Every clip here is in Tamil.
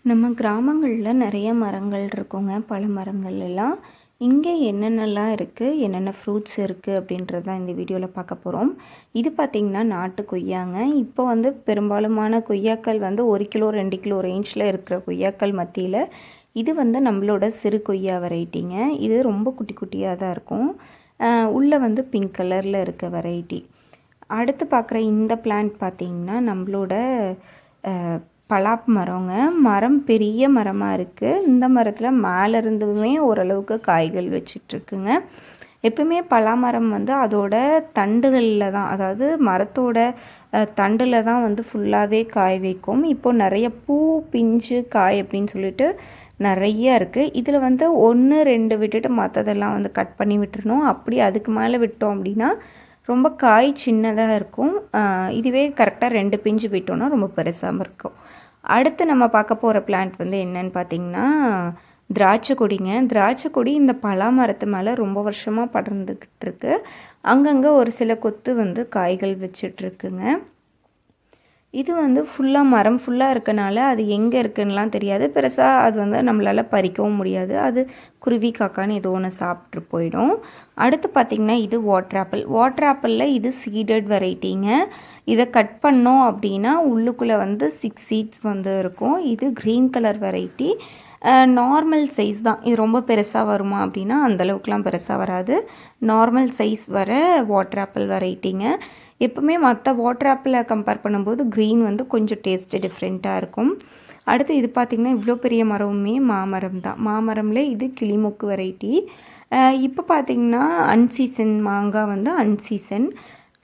நம்ம கிராமங்களில் நிறைய மரங்கள் இருக்குங்க. பல மரங்கள் எல்லாம். இங்கே என்னென்னலாம் இருக்குது, என்னென்ன ஃப்ரூட்ஸ் இருக்குது அப்படின்றது தான் இந்த வீடியோவில் பார்க்க போகிறோம். இது பார்த்திங்கன்னா நாட்டு கொய்யாங்க. இப்போ பெரும்பாலுமான கொய்யாக்கள் 1 கிலோ 2 கிலோ ரேஞ்சில் இருக்கிற கொய்யாக்கள் மத்தியில் இது நம்மளோட சிறு கொய்யா வெரைட்டிங்க. இது ரொம்ப குட்டி குட்டியாக தான் இருக்கும். உள்ளே பிங்க் கலரில் இருக்க வெரைட்டி. அடுத்து பார்க்குற இந்த பிளான்ட் பார்த்திங்கன்னா நம்மளோட பலாப் மரங்க. மரம் பெரிய மரமாக இருக்குது. இந்த மரத்தில் மேலேருந்துமே ஓரளவுக்கு காய்கள் வச்சிட்ருக்குங்க. எப்பவுமே பலாமரம் அதோட தண்டுகளில் தான், அதாவது மரத்தோட தண்டில் தான் ஃபுல்லாகவே காய் வைக்கும். இப்போது நிறைய பூ பிஞ்சு காய் அப்படின்னு சொல்லிட்டு நிறைய இருக்குது. இதில் 1 2 விட்டுட்டு மற்றதெல்லாம் கட் பண்ணி விட்டுறணும். அப்படி அதுக்கு மேலே விட்டோம் அப்படின்னா ரொம்ப காய் சின்னதாக இருக்கும். இதுவே கரெக்டாக 2 பிஞ்சு விட்டோன்னா ரொம்ப பெருசாக இருக்கும். அடுத்து நம்ம பார்க்க போகிற பிளான்ட் என்னன்னு பார்த்திங்கன்னா திராட்சை கொடிங்க. திராட்சை கொடி இந்த பலா மரத்து மேலே ரொம்ப வருஷமாக படர்ந்துக்கிட்டு இருக்கு. அங்கங்கே ஒரு சில கொத்து காய்கள் வச்சிட்ருக்குங்க. இது ஃபுல்லாக மரம் ஃபுல்லாக இருக்கனால அது எங்கே இருக்குன்னுலாம் தெரியாது. பெருசாக அது நம்மளால் பறிக்கவும் முடியாது. அது குருவி காக்கான்னு ஏதோ ஒன்று சாப்பிட்டு போயிடும். அடுத்து பார்த்திங்கன்னா இது வாட்டர் ஆப்பிள். வாட்டர் ஆப்பிளில் இது சீடட் வெரைட்டிங்க. இதை கட் பண்ணோம் அப்படின்னா உள்ளுக்குள்ளே 6 சீட்ஸ் இருக்கும். இது green colour variety. Normal size தான். இது ரொம்ப பெருசாக வருமா அப்படின்னா அந்தளவுக்குலாம் பெருசாக வராது. நார்மல் சைஸ் வர வாட்டர் ஆப்பிள் வெரைட்டிங்க. எப்பவுமே மற்ற வாட்டர் ஆப்பிளை கம்பேர் பண்ணும்போது க்ரீன் கொஞ்சம் டேஸ்ட்டு டிஃப்ரெண்ட்டாக இருக்கும். அடுத்து இது பார்த்திங்கன்னா இவ்வளோ பெரிய மரமுமே மாமரம் தான். மாமரமில் இது கிளிமொக்கு வெரைட்டி. இப்போ பார்த்திங்கன்னா அன்சீசன் மாங்காய் அன்சீசன்.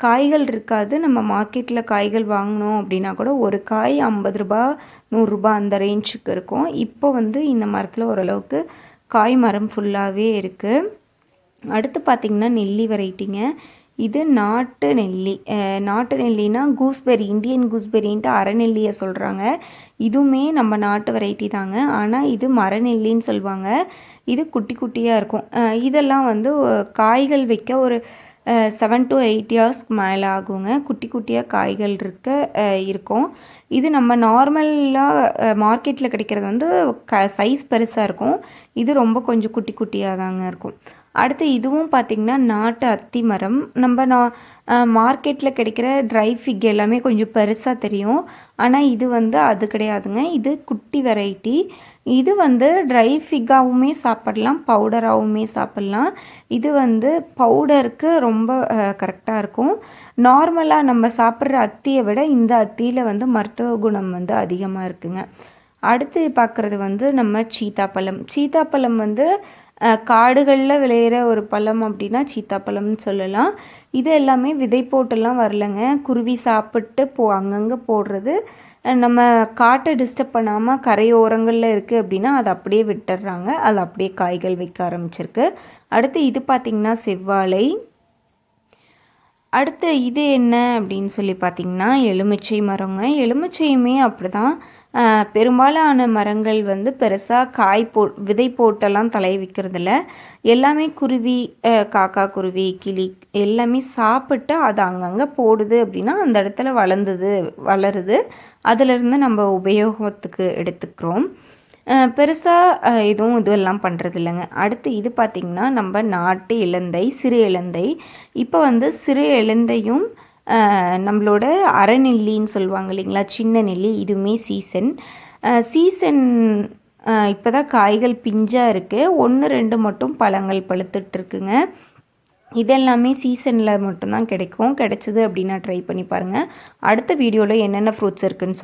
காய்கள் இருக்காது. நம்ம மார்க்கெட்டில் காய்கள் வாங்கினோம் அப்படின்னா கூட ஒரு காய் 50 ரூபா 100 ரூபா அந்த ரேஞ்சுக்கு இருக்கும். இப்போ இந்த மரத்தில் ஓரளவுக்கு காய் மரம் ஃபுல்லாகவே இருக்குது. அடுத்து பார்த்திங்கன்னா நெல்லி வெரைட்டிங்க. இது நாட்டு நெல்லி. நாட்டு நெல்லினா கூஸ்பெரி, இந்தியன் கூஸ்பெரின்ட்டு அரைநெல்லியை சொல்கிறாங்க. இதுவுமே நம்ம நாட்டு வெரைட்டி தாங்க. ஆனால் இது மரநெல்லின்னு சொல்லுவாங்க. இது குட்டி குட்டியாக இருக்கும். இதெல்லாம் காய்கள் வைக்க ஒரு 7 to 8 இயர்ஸ்க்கு மேலே ஆகுங்க. குட்டி குட்டியாக காய்கள் இருக்கும். இது நம்ம நார்மலாக மார்க்கெட்டில் கிடைக்கிறது சைஸ் பெருசாக இருக்கும். இது ரொம்ப கொஞ்சம் குட்டி குட்டியாக தாங்க இருக்கும். அடுத்து இதுவும் பார்த்திங்கன்னா நாட்டு அத்தி மரம். நம்ம மார்க்கெட்டில் கிடைக்கிற ட்ரை ஃபிக் எல்லாமே கொஞ்சம் பெருசாக தெரியும். ஆனால் இது அது கிடையாதுங்க. இது குட்டி வெரைட்டி. இது ட்ரை ஃபிக்காகவுமே சாப்பிடலாம், பவுடராகவுமே சாப்பிட்லாம். இது பவுடருக்கு ரொம்ப கரெக்டாக இருக்கும். நார்மலாக நம்ம சாப்பிட்ற அத்தியை விட இந்த அத்தியில் மருத்துவ குணம் அதிகமாக இருக்குங்க. அடுத்து பார்க்குறது நம்ம சீத்தாப்பழம். சீத்தாப்பழம் காடுகளில் விளையிற ஒரு பழம் அப்படின்னா சீத்தாப்பழம்னு சொல்லலாம். இது எல்லாமே விதை போட்டெல்லாம் வரலைங்க. குருவி சாப்பிட்டு அங்கங்கே போடுறது. நம்ம காட்டை டிஸ்டர்ப் பண்ணாமல் கரையோரங்களில் இருக்குது அப்படின்னா அதை அப்படியே விட்டுடுறாங்க. அது அப்படியே காய்கள் வைக்க ஆரம்பிச்சிருக்கு. அடுத்து இது பார்த்திங்கன்னா செவ்வாழை. அடுத்து இது என்ன அப்படின்னு சொல்லி பார்த்திங்கன்னா எலுமிச்சை மரங்க. எலுமிச்சையுமே அப்படி தான். பெரும்பாலான மரங்கள் பெருசாக விதை போட்டெல்லாம் தலை வைக்கிறதில்ல. எல்லாமே குருவி, காக்கா குருவி, கிளி எல்லாமே சாப்பிட்டு அது அங்கங்கே போடுது அப்படின்னா அந்த இடத்துல வளருது. அதிலிருந்து நம்ம உபயோகத்துக்கு எடுத்துக்கிறோம். பெருசாக இதெல்லாம் பண்ணுறது இல்லைங்க. அடுத்து இது பார்த்திங்கன்னா நம்ம நாட்டு இலந்தை, சிறு இலந்தை. இப்போ சிறு இலந்தையும் நம்மளோட அரைநெல்லின்னு சொல்லுவாங்க இல்லைங்களா, சின்ன நெல்லி, இதுவுமே சீசன் இப்போ தான் காய்கள் பிஞ்சாக இருக்குது. 1 2 மட்டும் பழங்கள் பழுத்துட்ருக்குங்க. இதெல்லாமே சீசனில் மட்டும்தான் கிடைக்கும். கிடைச்சிது அப்படின்னா ட்ரை பண்ணி பாருங்கள். அடுத்த வீடியோவில் என்னென்ன ஃப்ரூட்ஸ் இருக்குதுன்னு